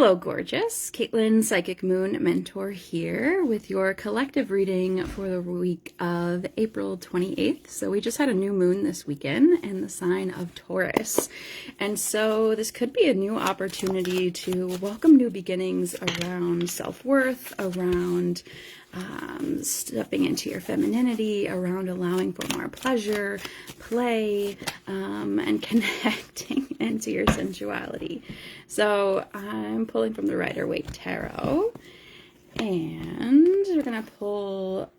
Hello, gorgeous. Kaitlyn, Psychic Moon Mentor here with your collective reading for the week of April 28th. So we just had a new moon this weekend in the sign of Taurus. And so this could be a new opportunity to welcome new beginnings around self-worth, around stepping into your femininity, around allowing for more pleasure, play, and connecting into your sensuality. So I'm pulling from the Rider-Waite Tarot, and we're going to pull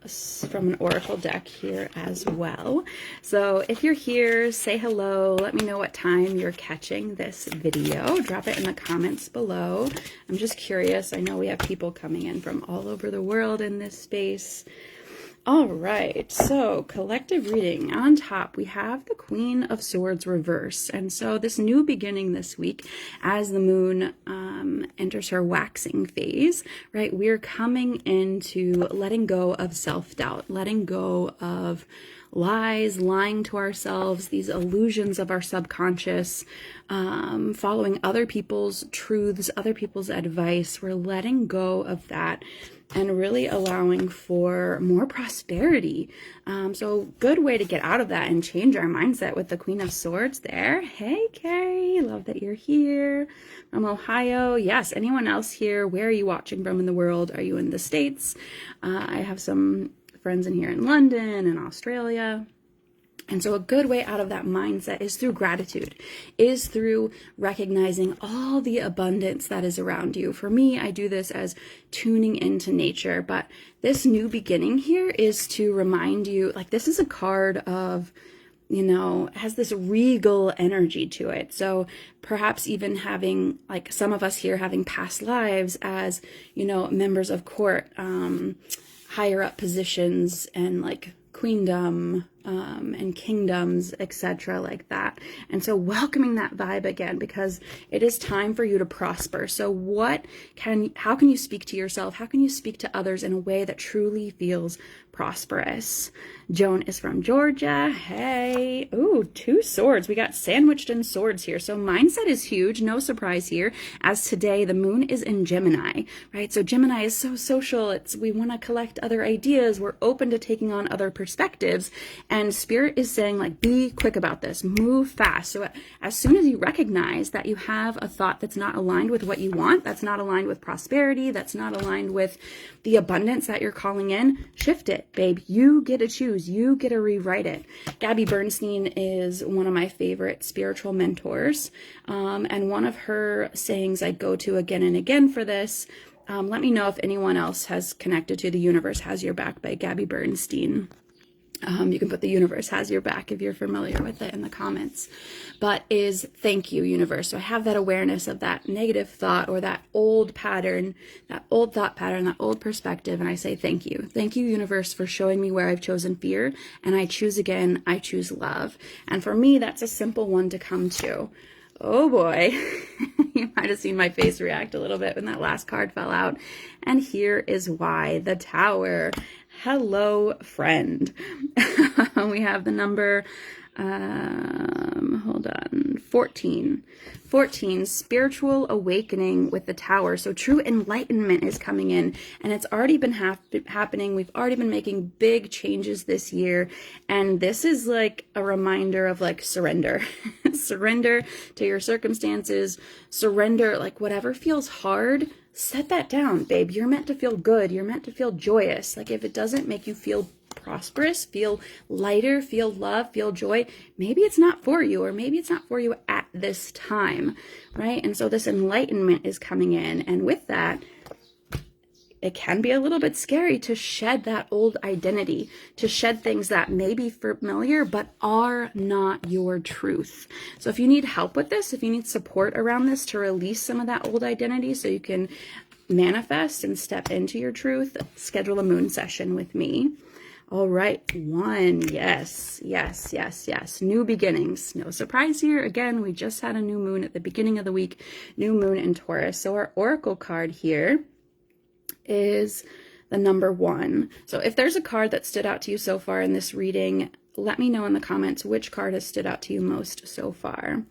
from an oracle deck here as well. So if you're here, say hello. Let me know what time you're catching this video. Drop it in the comments below. I'm just curious. I know we have people coming in from all over the world in this space. All right, so collective reading. On top, we have the Queen of Swords reverse. And so this new beginning this week, as the moon enters her waxing phase, right, we're coming into letting go of self-doubt, letting go of lies, lying to ourselves, these illusions of our subconscious, following other people's truths, other people's advice. We're letting go of that and really allowing for more prosperity. So good way to get out of that and change our mindset with the Queen of Swords there. Hey, Carrie, love that you're here from Ohio. Yes, anyone else here? Where are you watching from in the world? Are you in the States? I have some friends in here in London and Australia. And so a good way out of that mindset is through gratitude, is through recognizing all the abundance that is around you. For me, I do this as tuning into nature, but this new beginning here is to remind you, like, this is a card of, you know, has this regal energy to it. So perhaps even having, like some of us here having past lives as, you know, members of court, higher up positions and like queendom, and kingdoms, etc., like that. And so welcoming that vibe again, because it is time for you to prosper. So how can you speak to yourself? How can you speak to others in a way that truly feels prosperous? Joan is from Georgia. Hey. Ooh, 2 swords. We got sandwiched in swords here. So mindset is huge. No surprise here, as today the moon is in Gemini, right? So Gemini is so social. We want to collect other ideas. We're open to taking on other perspectives. And Spirit is saying, like, be quick about this, move fast. So as soon as you recognize that you have a thought that's not aligned with what you want, that's not aligned with prosperity, that's not aligned with the abundance that you're calling in, shift it, babe. You get to choose. You get to rewrite it. Gabby Bernstein is one of my favorite spiritual mentors. And one of her sayings I go to again and again for this, let me know if anyone else has connected to The Universe Has Your Back by Gabby Bernstein. You can put The Universe Has Your Back if you're familiar with it in the comments, but is thank you, universe. So I have that awareness of that negative thought or that old pattern, that old thought pattern, that old perspective. And I say, thank you. Thank you, universe, for showing me where I've chosen fear. And I choose again, I choose love. And for me, that's a simple one to come to. Oh boy, you might have seen my face react a little bit when that last card fell out. And here is why. The Tower. Hello, friend. We have the number, hold on, 14. 14, spiritual awakening with the Tower. So true enlightenment is coming in, and it's already been happening. We've already been making big changes this year. And this is like a reminder of like surrender. Surrender to your circumstances. Surrender, like whatever feels hard, set that down, babe. You're meant to feel good. You're meant to feel joyous. Like if it doesn't make you feel prosperous, feel lighter, feel love, feel joy, maybe it's not for you, or maybe it's not for you at this time, right? And so this enlightenment is coming in. And with that, it can be a little bit scary to shed that old identity, to shed things that may be familiar but are not your truth. So if you need help with this, if you need support around this to release some of that old identity so you can manifest and step into your truth, schedule a moon session with me. All right, 1, yes, yes, yes, yes. New beginnings. No surprise here. Again, we just had a new moon at the beginning of the week, new moon in Taurus. So our oracle card here is the number 1. So if there's a card that stood out to you so far in this reading, let me know in the comments which card has stood out to you most so far.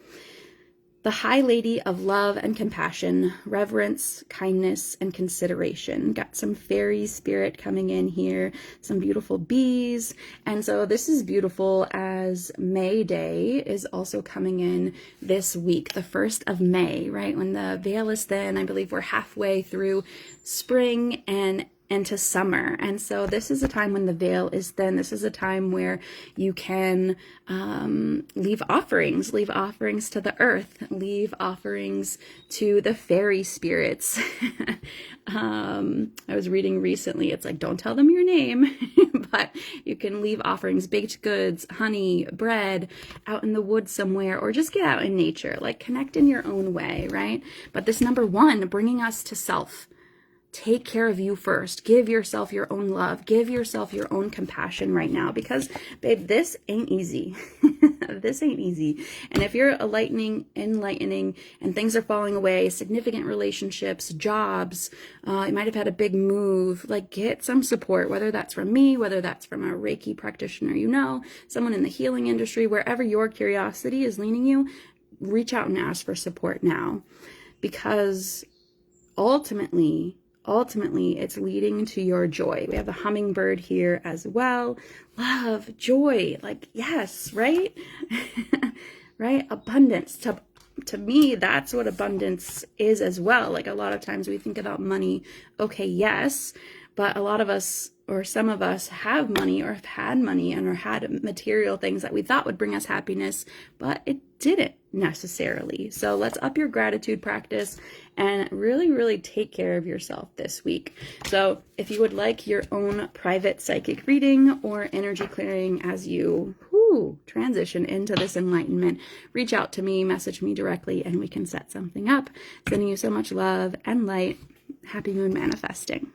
The High Lady of love and compassion, reverence, kindness, and consideration. Got some fairy spirit coming in here, some beautiful bees. And so this is beautiful as May Day is also coming in this week, the 1st of May, right? When the veil is thin, I believe we're halfway through spring and into summer. And so this is a time when the veil is thin. This is a time where you can leave offerings to the earth, leave offerings to the fairy spirits. I was reading recently, it's like, don't tell them your name, but you can leave offerings, baked goods, honey, bread, out in the woods somewhere, or just get out in nature, like connect in your own way, right? But this number 1, bringing us to self. Take care of you first. Give yourself your own love. Give yourself your own compassion right now, because, babe, this ain't easy. This ain't easy. And if you're enlightening, and things are falling away, significant relationships, jobs, you might have had a big move, like get some support, whether that's from me, whether that's from a Reiki practitioner, someone in the healing industry, wherever your curiosity is leaning you, reach out and ask for support now, because ultimately, it's leading to your joy. We have the hummingbird here as well. Love, joy, like, yes, right? Right? Abundance. To me, that's what abundance is as well. Like, a lot of times we think about money. Okay, yes, but a lot of us, or some of us, have money or have had money and or had material things that we thought would bring us happiness, but it didn't necessarily. So let's up your gratitude practice and really, really take care of yourself this week. So if you would like your own private psychic reading or energy clearing as you transition into this enlightenment, reach out to me, message me directly, and we can set something up. Sending you so much love and light. Happy moon manifesting.